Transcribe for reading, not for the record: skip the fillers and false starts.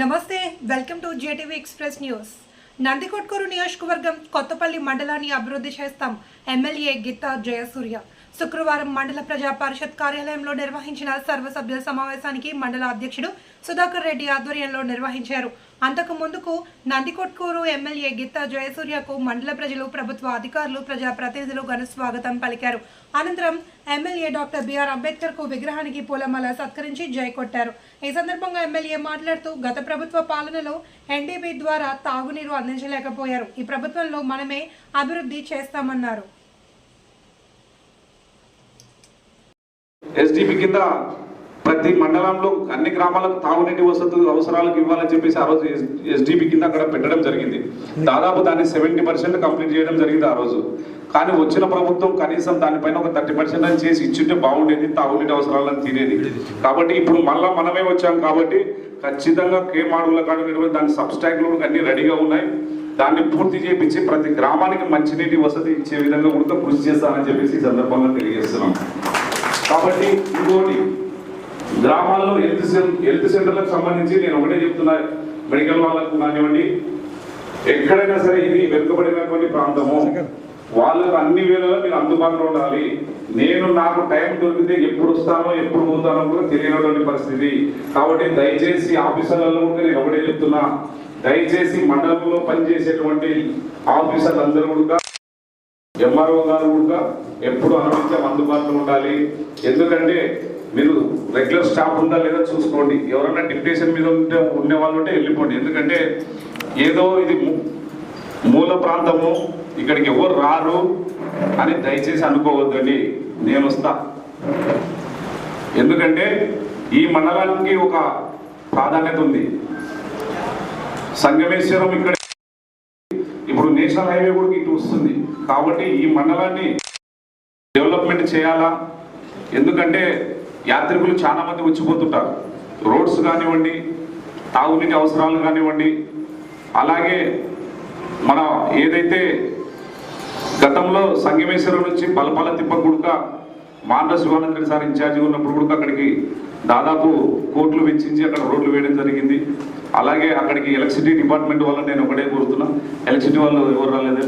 నమస్తే welcome to JTV express news. Nandikotkur నియోజకవర్గం కొత్తపల్లి మండలాన్ని అభివృద్ధి చేస్తాం ఎమ్మెల్యే గిత్తా జయసూర్య శుక్రవారం మండల ప్రజా పరిషత్ కార్యాలయంలో నిర్వహించిన సర్వసభ్యుల సమావేశానికి మండల అధ్యక్షుడు సుధాకర్ రెడ్డి ఆధ్వర్యంలో నిర్వహించారు. అంతకు ముందుకు నందికొట్కూరు ఎమ్మెల్యే గిత్తా జయసూర్యకు మండల ప్రజలు, ప్రభుత్వ అధికారులు, ప్రజాప్రతినిధులు ఘన స్వాగతం పలికారు. అనంతరం ఎమ్మెల్యే డాక్టర్ బిఆర్ అంబేద్కర్ కు విగ్రహానికి పూలమాల సత్కరించి జై కొట్టారు. ఈ సందర్భంగా ఎమ్మెల్యే మాట్లాడుతూ గత ప్రభుత్వ పాలనలో ఎన్డీబీ ద్వారా తాగునీరు అందించలేకపోయారు. ఈ ప్రభుత్వంలో మనమే అభివృద్ధి చేస్తామన్నారు. ఎస్డిపి కింద ప్రతి మండలంలో అన్ని గ్రామాలకు తాగునీటి వసతులు అవసరాలకు ఇవ్వాలని చెప్పేసి ఆ రోజు ఎస్డిపి కింద అక్కడ పెట్టడం జరిగింది. దాదాపు దాన్ని 70% కంప్లీట్ చేయడం జరిగింది ఆ రోజు. కానీ వచ్చిన ప్రభుత్వం కనీసం దానిపైన ఒక 30% చేసి ఇచ్చింటే బాగుండేది, తాగునీటి అవసరాలను తీరేది. కాబట్టి ఇప్పుడు మళ్ళా మనమే వచ్చాం కాబట్టి ఖచ్చితంగా కేమాడుగుల కాడ దాని సబ్స్టాక్లు అన్ని రెడీగా ఉన్నాయి. దాన్ని పూర్తి చేయించి ప్రతి గ్రామానికి మంచినీటి వసతి ఇచ్చే విధంగా కూడా కృషి చేస్తానని చెప్పేసి ఈ సందర్భంగా తెలియజేస్తున్నాం. కాబట్టి ఇంకోటి, గ్రామాల్లో హెల్త్ సెంటర్లకు సంబంధించి నేను ఒకటే చెప్తున్నా, మెడికల్ వాళ్ళకు కానివ్వండి, ఎక్కడైనా సరే ఇది వెనుకబడినటువంటి ప్రాంతము, వాళ్ళకు అన్ని వేళలో మీరు అందుబాటులో ఉండాలి. నాకు టైం దొరికితే ఎప్పుడు వస్తానో ఎప్పుడు పోతానో కూడా తెలియనటువంటి పరిస్థితి. కాబట్టి దయచేసి ఆఫీసర్లలో కూడా నేను ఒకటే చెప్తున్నా, దయచేసి మండలంలో పనిచేసేటువంటి ఆఫీసర్లందరూ కూడా, ఎంఆర్ఓ గారు కూడా ఎప్పుడు అనుమతించం అందుబాటులో ఉండాలి. ఎందుకంటే మీరు రెగ్యులర్ స్టాఫ్ ఉందా లేదా చూసుకోండి. ఎవరైనా డిప్యూటేషన్ మీద ఉండే వాళ్ళు ఉంటే వెళ్ళిపోండి. ఎందుకంటే ఏదో ఇది మూల ప్రాంతము, ఇక్కడికి ఎవరు రారు అని దయచేసి అనుకోవద్దండి. నేను వస్తా. ఎందుకంటే ఈ మండలానికి ఒక ప్రాధాన్యత ఉంది. సంగమేశ్వరం ఇక్కడ ఇప్పుడు నేషనల్ హైవే కూడా ఇటు వస్తుంది. కాబట్టి ఈ మండలాన్ని డెవలప్మెంట్ చేయాలా. ఎందుకంటే యాత్రికులు చాలా మంది వచ్చిపోతుంటారు. రోడ్స్ కానివ్వండి, తాగునీటి అవసరాలు కానివ్వండి, అలాగే మన ఏదైతే గతంలో సంగమేశ్వరం నుంచి పలపాల తిప్పగుడక మాండ్ర శివానంద రెడ్డి సార్ ఇన్ఛార్జిగా ఉన్నప్పుడు కూడా అక్కడికి దాదాపు కోట్లు వెచ్చించి అక్కడ రోడ్లు వేయడం జరిగింది. అలాగే అక్కడికి ఎలక్ట్రిసిటీ డిపార్ట్మెంట్ వల్ల నేను ఒకటే కోరుతున్నా, ఎలక్ట్రిసిటీ వాళ్ళు ఎవరు రాలేదు.